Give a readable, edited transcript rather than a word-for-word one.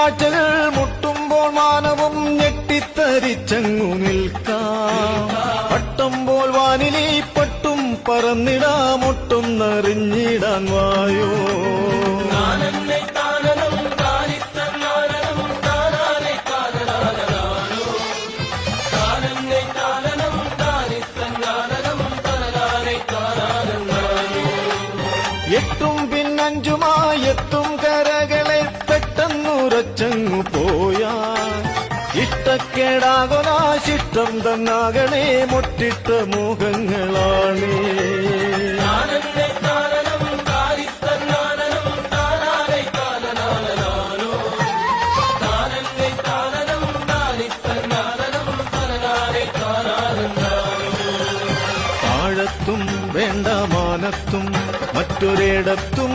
കാഴ്ചകൾ മുട്ടുമ്പോൾ മാനവും ഞെട്ടിത്തരിച്ചങ്ങു നിൽക്കാം. പട്ടുമ്പോൾ വാനിലി പട്ടും പറന്നിടാമൊട്ടൊന്നറിഞ്ഞിടാൻ വായോ. എട്ടും പിന്നഞ്ചുമായെത്തും കരകളെ പെട്ടെന്നുറച്ചങ്ങു പോയാ. ഇഷ്ടക്കേടാകൊലാശിഷ്ടം തന്നാകണേ മുട്ടിട്ട മോഹങ്ങളാണേ. താഴത്തും വേണ്ട മാനത്തും മറ്റൊരിടത്തും